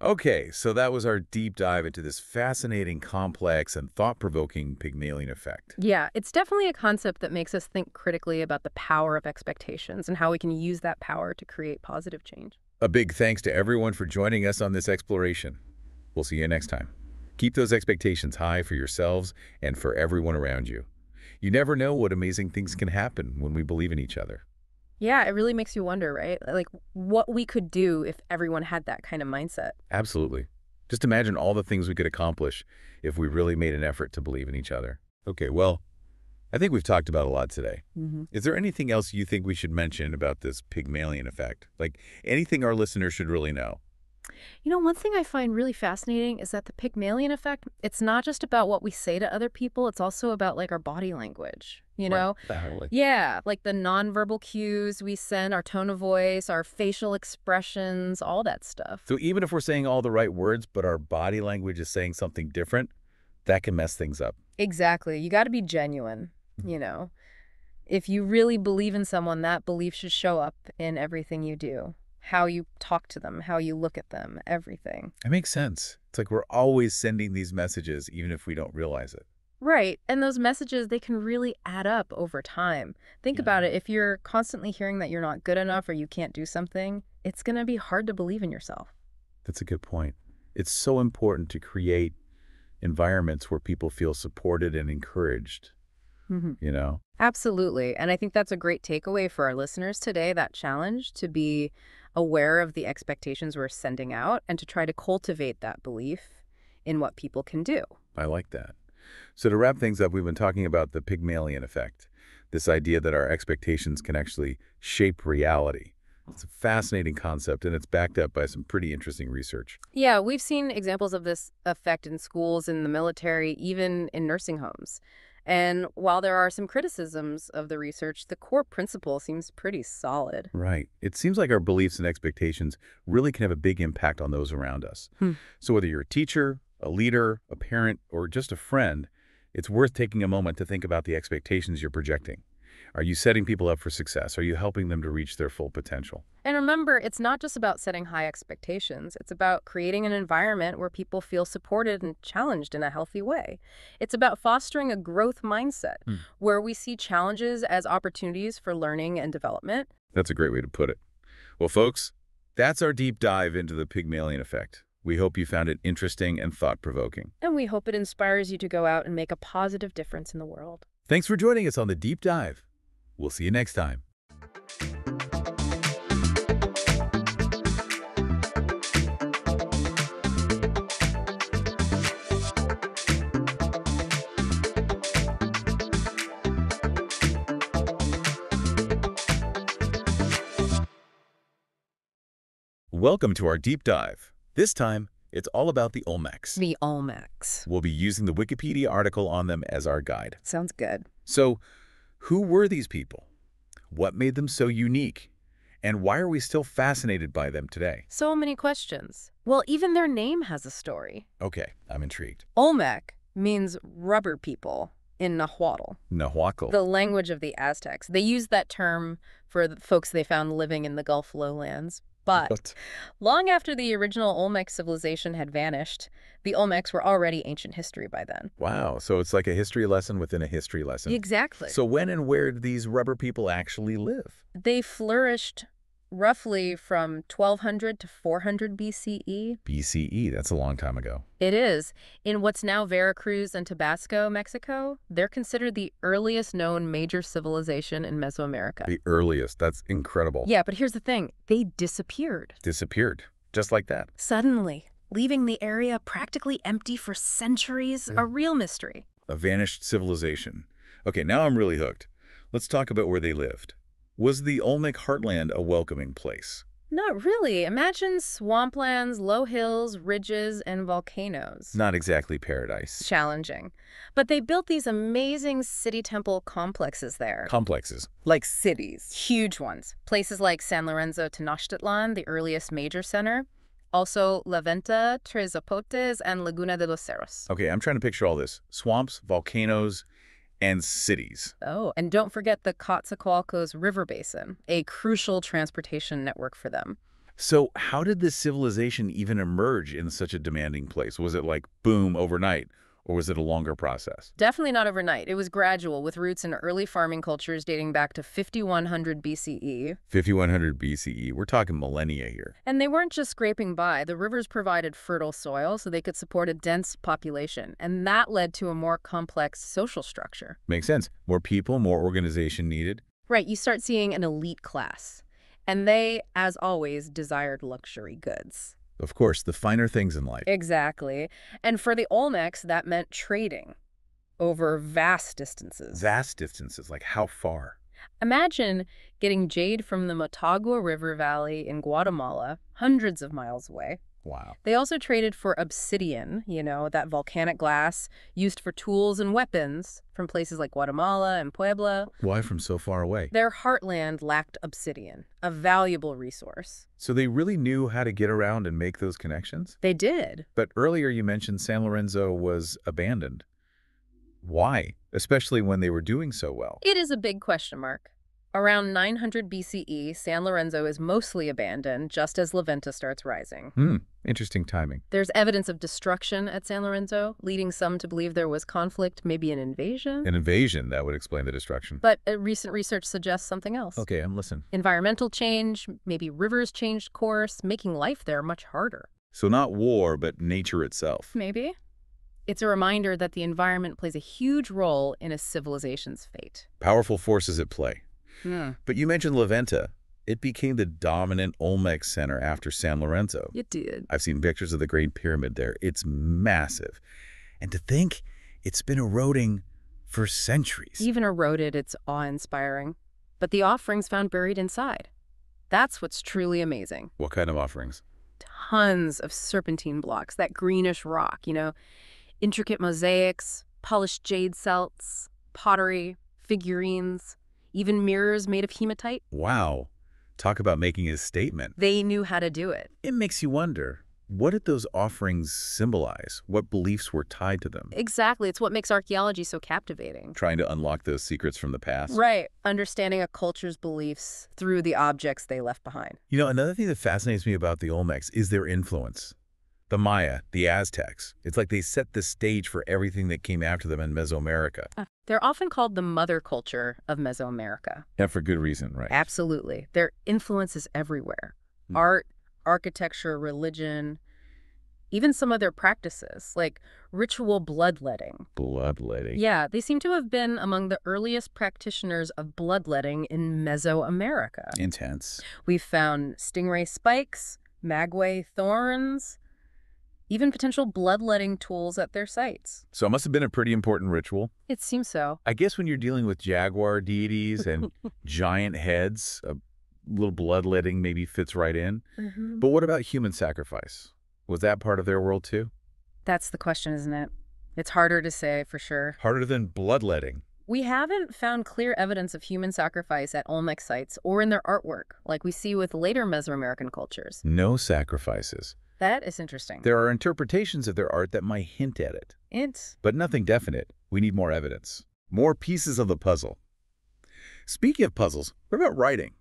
Okay, so that was our deep dive into this fascinating, complex, and thought-provoking Pygmalion effect. Yeah, it's definitely a concept that makes us think critically about the power of expectations and how we can use that power to create positive change. A big thanks to everyone for joining us on this exploration. We'll see you next time. Keep those expectations high for yourselves and for everyone around you. You never know what amazing things can happen when we believe in each other. Yeah, it really makes you wonder, right? Like, what we could do if everyone had that kind of mindset. Absolutely. Just imagine all the things we could accomplish if we really made an effort to believe in each other. Okay, well, I think we've talked about a lot today. Is there anything else you think we should mention about this Pygmalion effect? Like, anything our listeners should really know? You know, one thing I find really fascinating is that the Pygmalion effect, it's not just about what we say to other people, it's also about, like, our body language, you know? Totally. Yeah, like the nonverbal cues we send, our tone of voice, our facial expressions, all that stuff. So even if we're saying all the right words, but our body language is saying something different, that can mess things up. Exactly. You got to be genuine, you know? If you really believe in someone, that belief should show up in everything you do. How you talk to them, how you look at them, everything. It makes sense. It's like we're always sending these messages, even if we don't realize it. Right. And those messages, they can really add up over time. Think about it. If you're constantly hearing that you're not good enough or you can't do something, it's going to be hard to believe in yourself. That's a good point. It's so important to create environments where people feel supported and encouraged, you know? Absolutely. And I think that's a great takeaway for our listeners today, that challenge to be aware of the expectations we're sending out and to try to cultivate that belief in what people can do. I like that. So to wrap things up, we've been talking about the Pygmalion effect, this idea that our expectations can actually shape reality. It's a fascinating concept, and it's backed up by some pretty interesting research. Yeah, we've seen examples of this effect in schools, in the military, even in nursing homes. And while there are some criticisms of the research, the core principle seems pretty solid. Right. It seems like our beliefs and expectations really can have a big impact on those around us. So whether you're a teacher, a leader, a parent, or just a friend, it's worth taking a moment to think about the expectations you're projecting. Are you setting people up for success? Are you helping them to reach their full potential? And remember, it's not just about setting high expectations. It's about creating an environment where people feel supported and challenged in a healthy way. It's about fostering a growth mindset where we see challenges as opportunities for learning and development. That's a great way to put it. Well, folks, that's our deep dive into the Pygmalion effect. We hope you found it interesting and thought-provoking. And we hope it inspires you to go out and make a positive difference in the world. Thanks for joining us on the Deep Dive. We'll see you next time. Welcome to our Deep Dive. This time, it's all about the Olmecs. The Olmecs. We'll be using the Wikipedia article on them as our guide. Sounds good. So, who were these people? What made them so unique? And why are we still fascinated by them today? So many questions. Well, even their name has a story. Okay, I'm intrigued. Olmec means rubber people in Nahuatl. Nahuatl. The language of the Aztecs. They used that term for the folks they found living in the Gulf lowlands. But long after the original Olmec civilization had vanished, the Olmecs were already ancient history by then. Wow, so it's like a history lesson within a history lesson. Exactly. So when and where did these rubber people actually live? They flourished roughly from 1200 to 400 BCE. BCE, that's a long time ago. It is. In what's now Veracruz and Tabasco, Mexico, they're considered the earliest known major civilization in Mesoamerica. The earliest. That's incredible. Yeah, but here's the thing. They disappeared. Disappeared. Just like that. Suddenly, leaving the area practically empty for centuries, a real mystery. A vanished civilization. Okay, now I'm really hooked. Let's talk about where they lived. Was the Olmec heartland a welcoming place? Not really. Imagine swamplands, low hills, ridges, and volcanoes. Not exactly paradise. Challenging. But they built these amazing city-temple complexes there. Complexes. Like cities. Huge ones. Places like San Lorenzo Tenochtitlan, the earliest major center. Also La Venta, Tres Zapotes, and Laguna de los Cerros. Okay, I'm trying to picture all this. Swamps, volcanoes, and cities. Oh, and don't forget the Coatzacoalcos River Basin, a crucial transportation network for them. So how did this civilization even emerge in such a demanding place? Was it like, boom, overnight? Or was it a longer process? Definitely not overnight. It was gradual, with roots in early farming cultures dating back to 5100 BCE. 5100 BCE. We're talking millennia here. And they weren't just scraping by. The rivers provided fertile soil so they could support a dense population. And that led to a more complex social structure. Makes sense. More people, more organization needed. Right. You start seeing an elite class. And they, as always, desired luxury goods. Of course, the finer things in life. Exactly. And for the Olmecs, that meant trading over vast distances. Vast distances, like how far? Imagine getting jade from the Motagua River Valley in Guatemala, hundreds of miles away. Wow. They also traded for obsidian, that volcanic glass used for tools and weapons from places like Guatemala and Puebla. Why from so far away? Their heartland lacked obsidian, a valuable resource. So they really knew how to get around and make those connections? They did. But earlier you mentioned San Lorenzo was abandoned. Why? Especially when they were doing so well. It is a big question mark. Around 900 BCE, San Lorenzo is mostly abandoned, just as La Venta starts rising. Interesting timing. There's evidence of destruction at San Lorenzo, leading some to believe there was conflict, maybe an invasion. An invasion, that would explain the destruction. But recent research suggests something else. Okay, I'm listening. Environmental change, maybe rivers changed course, making life there much harder. So not war, but nature itself. Maybe. It's a reminder that the environment plays a huge role in a civilization's fate. Powerful forces at play. But you mentioned La Venta. It became the dominant Olmec center after San Lorenzo. It did. I've seen pictures of the Great Pyramid there. It's massive. And to think it's been eroding for centuries. Even eroded, it's awe-inspiring. But the offerings found buried inside. That's what's truly amazing. What kind of offerings? Tons of serpentine blocks, that greenish rock, intricate mosaics, polished jade celts, pottery, figurines, even mirrors made of hematite. Wow. Talk about making a statement. They knew how to do it. It makes you wonder, what did those offerings symbolize? What beliefs were tied to them? Exactly. It's what makes archaeology so captivating. Trying to unlock those secrets from the past. Right. Understanding a culture's beliefs through the objects they left behind. Another thing that fascinates me about the Olmecs is their influence. The Maya, the Aztecs, it's like they set the stage for everything that came after them in Mesoamerica. They're often called the mother culture of Mesoamerica. And for good reason, right? Absolutely. Their influence is everywhere. Art, architecture, religion, even some of their practices, like ritual bloodletting. Bloodletting? Yeah, they seem to have been among the earliest practitioners of bloodletting in Mesoamerica. Intense. We've found stingray spikes, maguey thorns, even potential bloodletting tools at their sites. So it must have been a pretty important ritual. It seems so. I guess when you're dealing with jaguar deities and giant heads, a little bloodletting maybe fits right in. But what about human sacrifice? Was that part of their world too? That's the question, isn't it? It's harder to say for sure. Harder than bloodletting. We haven't found clear evidence of human sacrifice at Olmec sites or in their artwork, like we see with later Mesoamerican cultures. No sacrifices. That is interesting. There are interpretations of their art that might hint at it. But nothing definite. We need more evidence. More pieces of the puzzle. Speaking of puzzles, what about writing?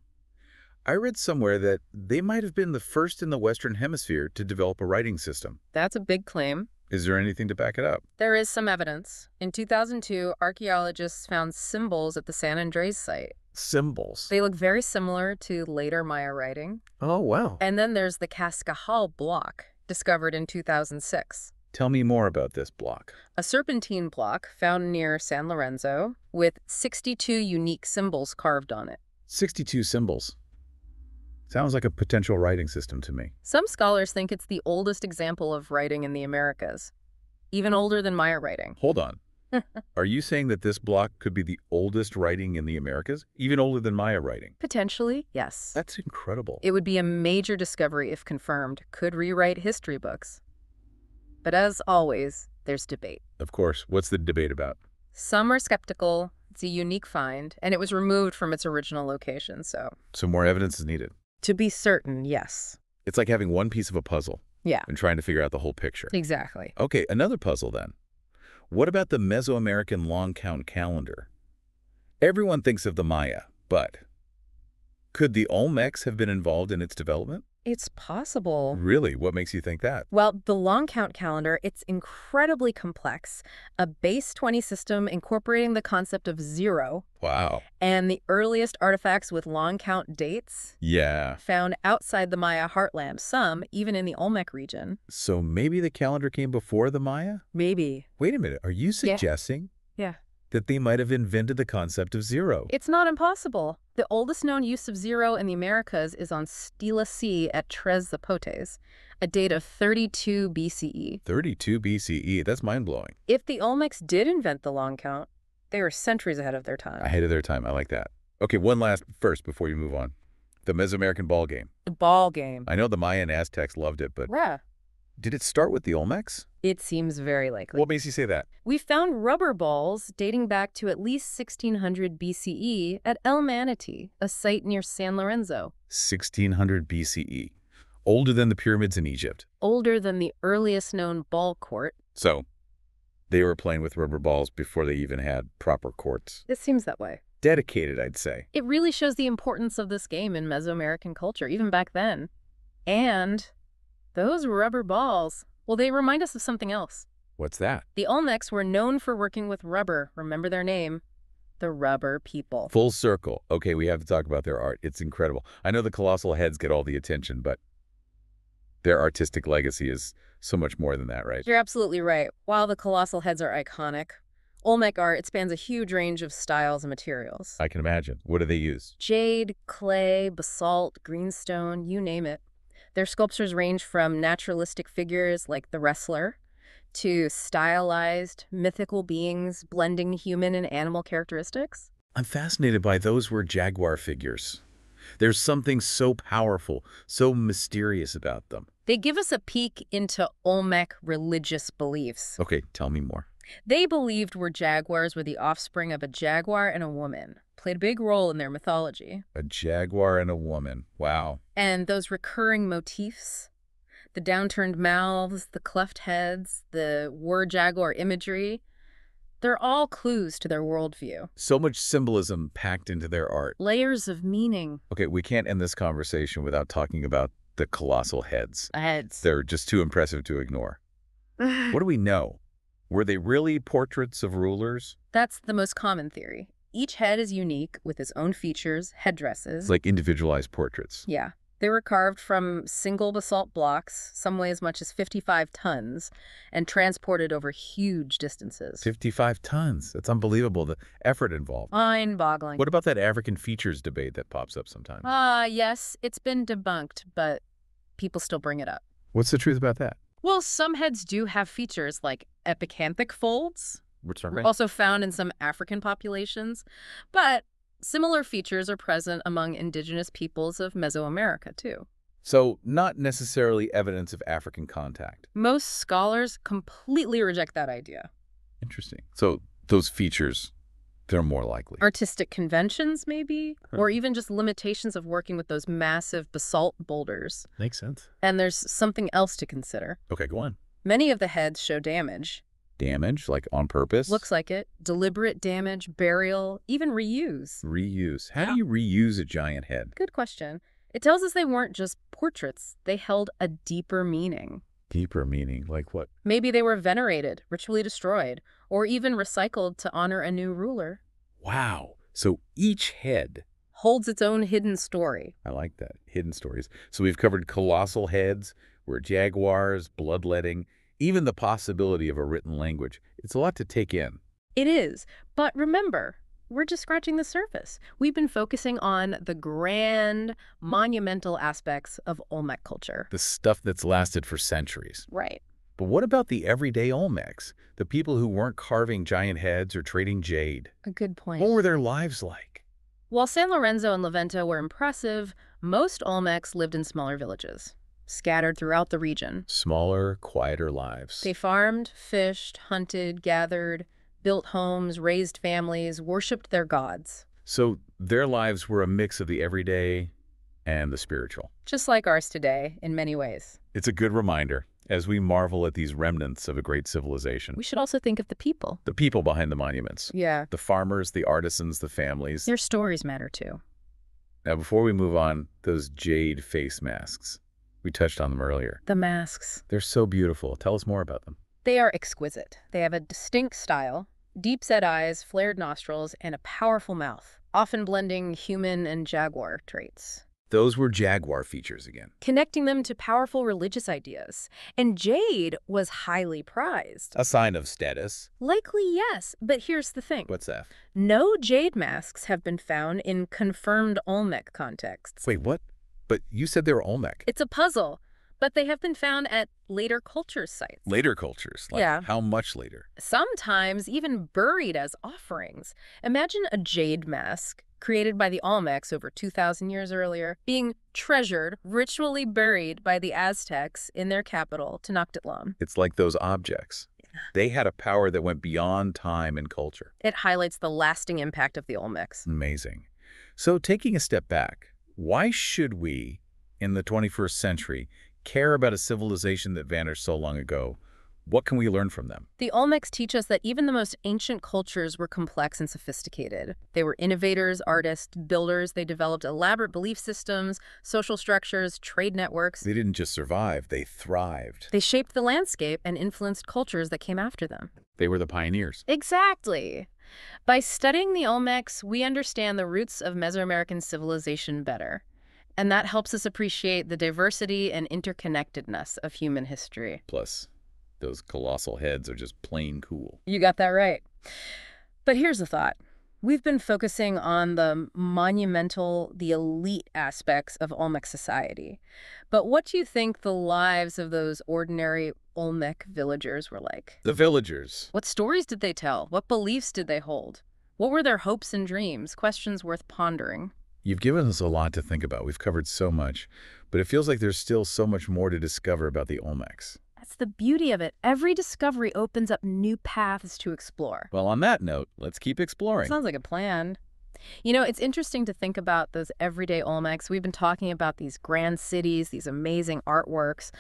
I read somewhere that they might have been the first in the Western Hemisphere to develop a writing system. That's a big claim. Is there anything to back it up? There is some evidence. In 2002, archaeologists found symbols at the San Andres site. Symbols? They look very similar to later Maya writing. Oh, wow. And then there's the Cascajal block, discovered in 2006. Tell me more about this block. A serpentine block found near San Lorenzo with 62 unique symbols carved on it. 62 symbols. Sounds like a potential writing system to me. Some scholars think it's the oldest example of writing in the Americas, even older than Maya writing. Hold on. Are you saying that this block could be the oldest writing in the Americas? Even older than Maya writing? Potentially, yes. That's incredible. It would be a major discovery if confirmed, could rewrite history books. But as always, there's debate. Of course. What's the debate about? Some are skeptical. It's a unique find, and it was removed from its original location, so... So more evidence is needed? To be certain, yes. It's like having one piece of a puzzle. Yeah. And trying to figure out the whole picture. Exactly. Okay, another puzzle then. What about the Mesoamerican long count calendar? Everyone thinks of the Maya, but could the Olmecs have been involved in its development? It's possible. Really? What makes you think that? Well, the long count calendar, it's incredibly complex. A base 20 system incorporating the concept of zero. Wow. And the earliest artifacts with long count dates. Yeah. Found outside the Maya heartland, some even in the Olmec region. So maybe the calendar came before the Maya? Maybe. Wait a minute. Are you suggesting that they might have invented the concept of zero? It's not impossible. The oldest known use of zero in the Americas is on Stela C at Tres Zapotes, a date of 32 BCE. 32 BCE. That's mind-blowing. If the Olmecs did invent the long count, they were centuries ahead of their time. Ahead of their time. I like that. Okay, one last first before you move on. The Mesoamerican ball game. The ball game. I know the Maya and Aztecs loved it, but Yeah. did it start with the Olmecs? It seems very likely. What makes you say that? We found rubber balls dating back to at least 1600 BCE at El Manatee, a site near San Lorenzo. 1600 BCE. Older than the pyramids in Egypt. Older than the earliest known ball court. So, they were playing with rubber balls before they even had proper courts. It seems that way. dedicated, I'd say. It really shows the importance of this game in Mesoamerican culture, even back then. And those rubber balls, well, they remind us of something else. What's that? The Olmecs were known for working with rubber. Remember their name? The Rubber People. Full circle. Okay, we have to talk about their art. It's incredible. I know the colossal heads get all the attention, but their artistic legacy is so much more than that, right? You're absolutely right. While the colossal heads are iconic, Olmec art, it spans a huge range of styles and materials. I can imagine. What do they use? Jade, clay, basalt, greenstone, you name it. Their sculptures range from naturalistic figures like the wrestler to stylized, mythical beings blending human and animal characteristics. I'm fascinated by those were jaguar figures. There's something so powerful, so mysterious about them. They give us a peek into Olmec religious beliefs. Okay, tell me more. They believed jaguars were the offspring of a jaguar and a woman. Played a big role in their mythology. A jaguar and a woman. Wow. And those recurring motifs, the downturned mouths, the cleft heads, the war-jaguar imagery, they're all clues to their worldview. So much symbolism packed into their art. Layers of meaning. Okay, we can't end this conversation without talking about the colossal heads. Heads. They're just too impressive to ignore. What do we know? Were they really portraits of rulers? That's the most common theory. Each head is unique with its own features, headdresses. Like individualized portraits. Yeah. They were carved from single basalt blocks, some weigh as much as 55 tons, and transported over huge distances. 55 tons. That's unbelievable, the effort involved. Mind-boggling. What about that African features debate that pops up sometimes? Yes, it's been debunked, but people still bring it up. What's the truth about that? Well, some heads do have features like epicanthic folds, What's that, right? also found in some African populations, but similar features are present among indigenous peoples of Mesoamerica, too. So, not necessarily evidence of African contact. Most scholars completely reject that idea. Interesting. So, those features, they're more likely. Artistic conventions, maybe, or even just limitations of working with those massive basalt boulders. Makes sense. And there's something else to consider. Okay, go on. Many of the heads show damage. Damage, like on purpose? Looks like it. Deliberate damage, burial, even reuse. Reuse. How do you reuse a giant head? Good question. It tells us they weren't just portraits. They held a deeper meaning. Deeper meaning, like what? Maybe they were venerated, ritually destroyed, or even recycled to honor a new ruler. Wow. So each head holds its own hidden story. I like that. Hidden stories. So we've covered colossal heads, were jaguars, bloodletting, even the possibility of a written language. It's a lot to take in. It is. But remember, we're just scratching the surface. We've been focusing on the grand, monumental aspects of Olmec culture. The stuff that's lasted for centuries. Right. But what about the everyday Olmecs? The people who weren't carving giant heads or trading jade? A good point. What were their lives like? While San Lorenzo and Levento were impressive, most Olmecs lived in smaller villages, scattered throughout the region. Smaller, quieter lives. They farmed, fished, hunted, gathered, built homes, raised families, worshipped their gods. So their lives were a mix of the everyday and the spiritual. Just like ours today, in many ways. It's a good reminder as we marvel at these remnants of a great civilization. We should also think of the people. The people behind the monuments. Yeah. The farmers, the artisans, the families. Their stories matter too. Now, before we move on, those jade face masks. We touched on them earlier. The masks. They're so beautiful. Tell us more about them. They are exquisite. They have a distinct style, deep-set eyes, flared nostrils, and a powerful mouth, often blending human and jaguar traits. Those were jaguar features again. Connecting them to powerful religious ideas. And jade was highly prized. A sign of status. Likely, yes. But here's the thing. What's that? No jade masks have been found in confirmed Olmec contexts. Wait, what? But you said they were Olmec. It's a puzzle, but they have been found at later culture sites. Later cultures? Like yeah. How much later? Sometimes even buried as offerings. Imagine a jade mask created by the Olmecs over 2,000 years earlier, being treasured, ritually buried by the Aztecs in their capital, Tenochtitlan. It's like those objects. They had a power that went beyond time and culture. It highlights the lasting impact of the Olmecs. Amazing. So taking a step back, why should we, in the 21st century, care about a civilization that vanished so long ago? What can we learn from them? The Olmecs teach us that even the most ancient cultures were complex and sophisticated. They were innovators, artists, builders. They developed elaborate belief systems, social structures, trade networks. They didn't just survive, they thrived. They shaped the landscape and influenced cultures that came after them. They were the pioneers. Exactly. By studying the Olmecs, we understand the roots of Mesoamerican civilization better. And that helps us appreciate the diversity and interconnectedness of human history. Plus, those colossal heads are just plain cool. You got that right. But here's the thought. We've been focusing on the monumental, the elite aspects of Olmec society. But what do you think the lives of those ordinary Olmec villagers were like? The villagers. What stories did they tell? What beliefs did they hold? What were their hopes and dreams? Questions worth pondering. You've given us a lot to think about. We've covered so much, but it feels like there's still so much more to discover about the Olmecs. That's the beauty of it. Every discovery opens up new paths to explore. Well, on that note, let's keep exploring. Sounds like a plan. You know, it's interesting to think about those everyday Olmecs. We've been talking about these grand cities, these amazing artworks.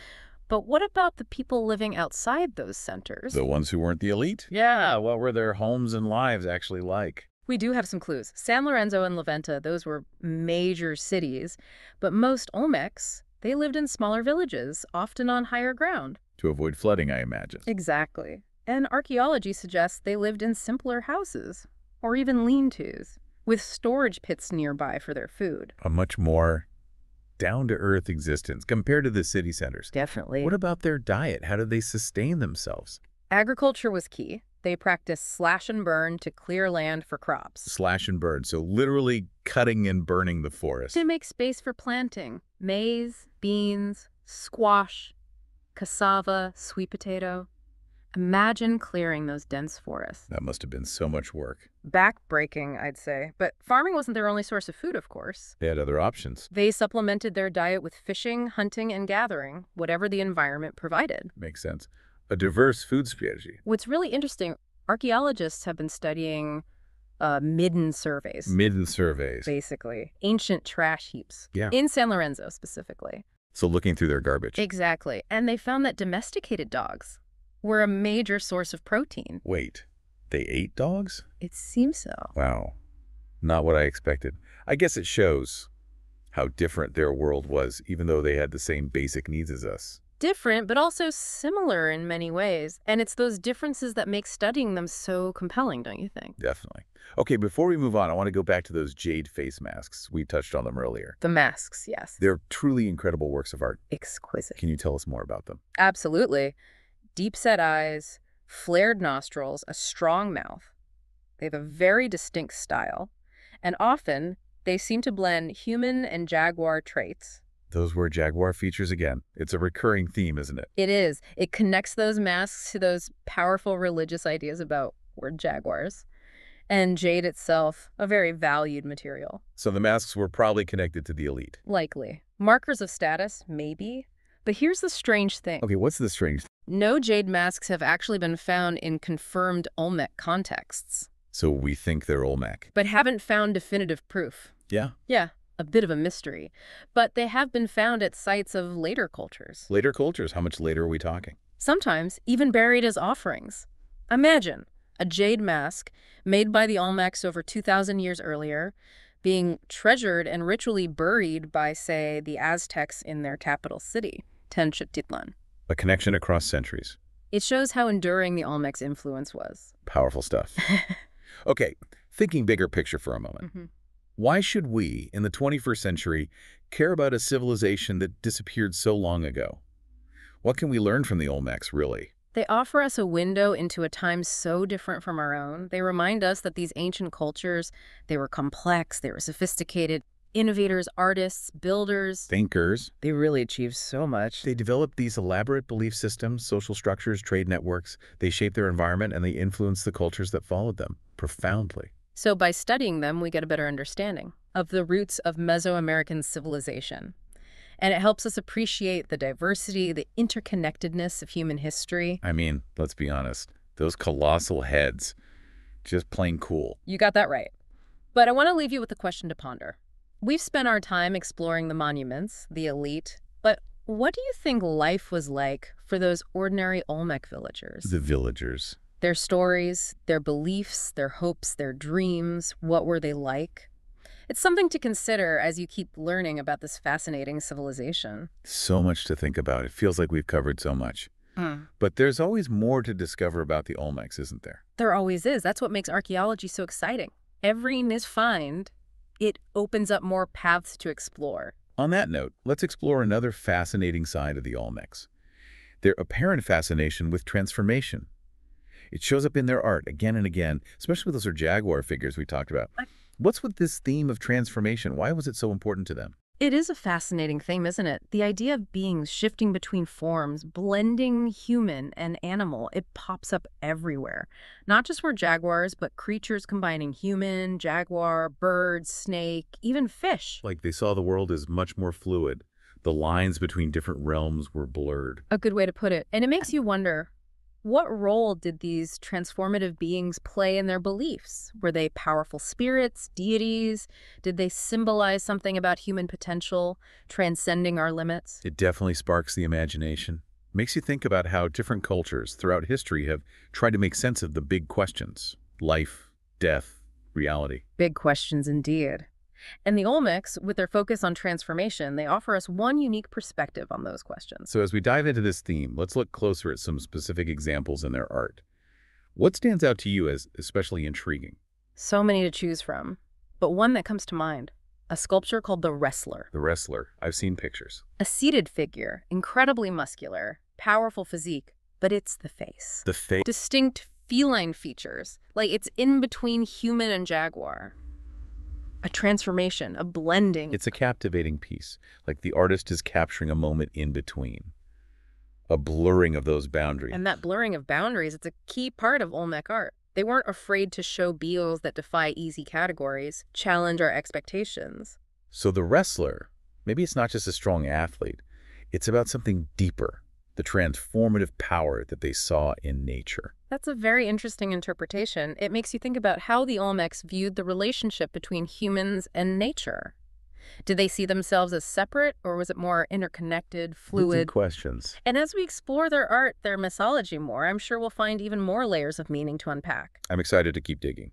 But what about the people living outside those centers? The ones who weren't the elite? Yeah, what were their homes and lives actually like? We do have some clues. San Lorenzo and La Venta, those were major cities. But most Olmecs, they lived in smaller villages, often on higher ground. To avoid flooding, I imagine. Exactly. And archaeology suggests they lived in simpler houses, or even lean-tos, with storage pits nearby for their food. A much more down-to-earth existence compared to the city centers. Definitely. What about their diet? How did they sustain themselves? Agriculture was key. They practiced slash and burn to clear land for crops. Slash and burn, so literally cutting and burning the forest. To make space for planting maize, beans, squash, cassava, sweet potato. Imagine clearing those dense forests. That must have been so much work. Back-breaking, I'd say. But farming wasn't their only source of food, of course. They had other options. They supplemented their diet with fishing, hunting, and gathering, whatever the environment provided. Makes sense. A diverse food strategy. What's really interesting, archaeologists have been studying midden surveys. Midden surveys. Basically. Ancient trash heaps. Yeah. In San Lorenzo, specifically. So looking through their garbage. Exactly. And they found that domesticated dogs were a major source of protein. Wait, they ate dogs? It seems so. Wow. Not what I expected. I guess it shows how different their world was, even though they had the same basic needs as us. Different, but also similar in many ways. And it's those differences that make studying them so compelling, don't you think? Definitely. Okay, before we move on, I want to go back to those jade face masks. We touched on them earlier. The masks, yes. They're truly incredible works of art. Exquisite. Can you tell us more about them? Absolutely. Deep-set eyes, flared nostrils, a strong mouth. They have a very distinct style. And often, they seem to blend human and jaguar traits. Those were jaguar features again. It's a recurring theme, isn't it? It is. It connects those masks to those powerful religious ideas about jaguars. And jade itself, a very valued material. So the masks were probably connected to the elite. Likely. Markers of status, maybe. But here's the strange thing. Okay, what's the strange thing? No jade masks have actually been found in confirmed Olmec contexts. So we think they're Olmec. But haven't found definitive proof. Yeah? Yeah. A bit of a mystery. But they have been found at sites of later cultures. Later cultures? How much later are we talking? Sometimes even buried as offerings. Imagine a jade mask made by the Olmecs over 2,000 years earlier being treasured and ritually buried by, say, the Aztecs in their capital city, Tenochtitlan. A connection across centuries. It shows how enduring the Olmecs' influence was. Powerful stuff. Okay, thinking bigger picture for a moment. Why should we, in the 21st century, care about a civilization that disappeared so long ago? What can we learn from the Olmecs, really? They offer us a window into a time so different from our own. They remind us that these ancient cultures, they were complex, they were sophisticated, innovators, artists, builders. Thinkers. They really achieved so much. They developed these elaborate belief systems, social structures, trade networks. They shaped their environment and they influenced the cultures that followed them profoundly. So by studying them, we get a better understanding of the roots of Mesoamerican civilization. And it helps us appreciate the diversity, the interconnectedness of human history. I mean, let's be honest, those colossal heads, just plain cool. You got that right. But I want to leave you with a question to ponder. We've spent our time exploring the monuments, the elite, but what do you think life was like for those ordinary Olmec villagers. The villagers. Their stories, their beliefs, their hopes, their dreams, what were they like? It's something to consider as you keep learning about this fascinating civilization. So much to think about. It feels like we've covered so much. But there's always more to discover about the Olmecs, isn't there? There always is. That's what makes archaeology so exciting. Every misfind, it opens up more paths to explore. On that note, let's explore another fascinating side of the Olmecs. Their apparent fascination with transformation. It shows up in their art again and again, especially with those jaguar figures we talked about. What's with this theme of transformation? Why was it so important to them? It is a fascinating theme, isn't it? The idea of beings shifting between forms, blending human and animal, it pops up everywhere. Not just for jaguars, but creatures combining human, jaguar, bird, snake, even fish. Like they saw the world as much more fluid. The lines between different realms were blurred. A good way to put it. And it makes you wonder, what role did these transformative beings play in their beliefs? Were they powerful spirits, deities? Did they symbolize something about human potential, transcending our limits? It definitely sparks the imagination. Makes you think about how different cultures throughout history have tried to make sense of the big questions. Life, death, reality. Big questions indeed. And the Olmecs, with their focus on transformation, they offer us one unique perspective on those questions. So as we dive into this theme, let's look closer at some specific examples in their art. What stands out to you as especially intriguing? So many to choose from, but one that comes to mind, a sculpture called the Wrestler. The Wrestler. I've seen pictures. A seated figure, incredibly muscular, powerful physique, but it's the face. The face. Distinct feline features, like it's in between human and jaguar. A transformation, a blending. It's a captivating piece, like the artist is capturing a moment in between. A blurring of those boundaries. And that blurring of boundaries, it's a key part of Olmec art. They weren't afraid to show beals that defy easy categories, challenge our expectations. So the Wrestler, maybe it's not just a strong athlete, it's about something deeper, the transformative power that they saw in nature. That's a very interesting interpretation. It makes you think about how the Olmecs viewed the relationship between humans and nature. Did they see themselves as separate, or was it more interconnected, fluid? Good questions. And as we explore their art, their mythology more, I'm sure we'll find even more layers of meaning to unpack. I'm excited to keep digging.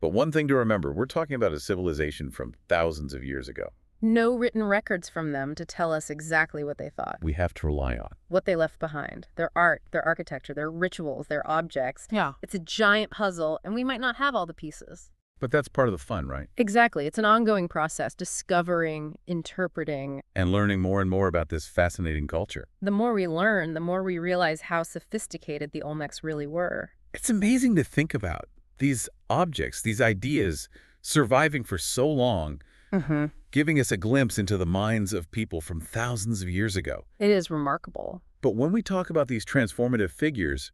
But one thing to remember, we're talking about a civilization from thousands of years ago. No written records from them to tell us exactly what they thought. We have to rely on what they left behind. Their art, their architecture, their rituals, their objects. Yeah. It's a giant puzzle, and we might not have all the pieces. But that's part of the fun, right? Exactly. It's an ongoing process, discovering, interpreting. And learning more and more about this fascinating culture. The more we learn, the more we realize how sophisticated the Olmecs really were. It's amazing to think about these objects, these ideas, surviving for so long, giving us a glimpse into the minds of people from thousands of years ago. It is remarkable. But when we talk about these transformative figures,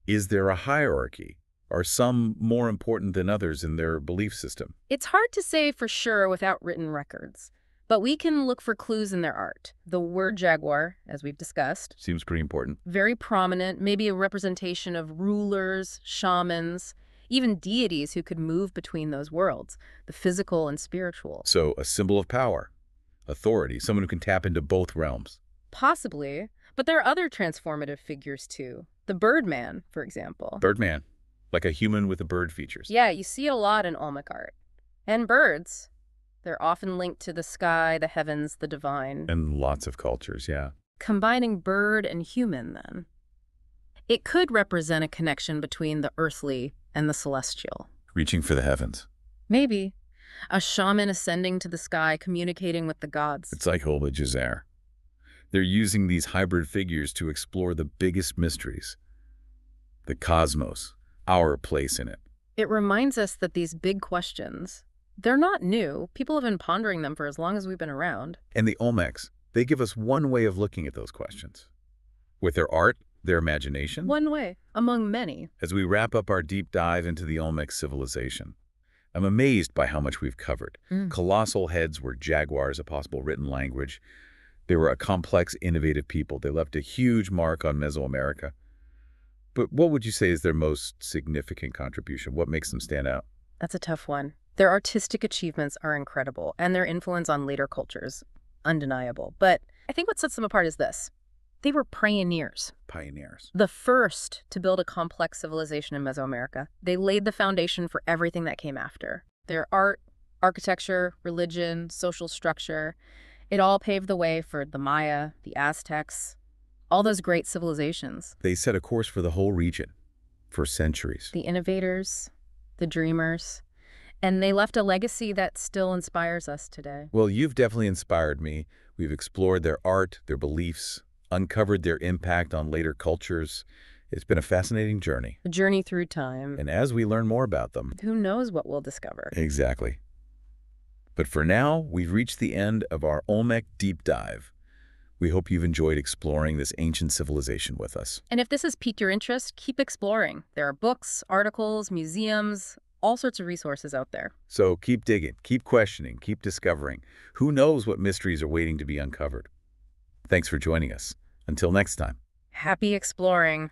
is there a hierarchy? Are some more important than others in their belief system? It's hard to say for sure without written records, but we can look for clues in their art. The word jaguar, as we've discussed, Seems pretty important. very prominent, maybe a representation of rulers, shamans, even deities who could move between those worlds, the physical and spiritual. So a symbol of power, authority, someone who can tap into both realms. Possibly, but there are other transformative figures too. The Birdman, for example. Birdman, like a human with the bird features. Yeah, you see it a lot in Olmec art. And birds. They're often linked to the sky, the heavens, the divine. And lots of cultures, yeah. Combining bird and human, then. It could represent a connection between the earthly and the celestial. Reaching for the heavens. Maybe. A shaman ascending to the sky, communicating with the gods. It's like Olmecs there. They're using these hybrid figures to explore the biggest mysteries. The cosmos, our place in it. It reminds us that these big questions, they're not new. People have been pondering them for as long as we've been around. And the Olmecs, they give us one way of looking at those questions. With their art, their imagination. One way, among many. As we wrap up our deep dive into the Olmec civilization, I'm amazed by how much we've covered. Colossal heads were jaguars, a possible written language. They were a complex, innovative people. They left a huge mark on Mesoamerica. But what would you say is their most significant contribution? What makes them stand out? That's a tough one. Their artistic achievements are incredible, and their influence on later cultures, undeniable. But I think what sets them apart is this. They were pioneers. Pioneers. The first to build a complex civilization in Mesoamerica. They laid the foundation for everything that came after. Their art, architecture, religion, social structure, it all paved the way for the Maya, the Aztecs, all those great civilizations. They set a course for the whole region for centuries. The innovators, the dreamers, and they left a legacy that still inspires us today. Well, you've definitely inspired me. We've explored their art, their beliefs, uncovered their impact on later cultures. It's been a fascinating journey. A journey through time. And as we learn more about them, who knows what we'll discover? Exactly. But for now, we've reached the end of our Olmec deep dive. We hope you've enjoyed exploring this ancient civilization with us. And if this has piqued your interest, keep exploring. There are books, articles, museums, all sorts of resources out there. So keep digging, keep questioning, keep discovering. Who knows what mysteries are waiting to be uncovered? Thanks for joining us. Until next time. Happy exploring.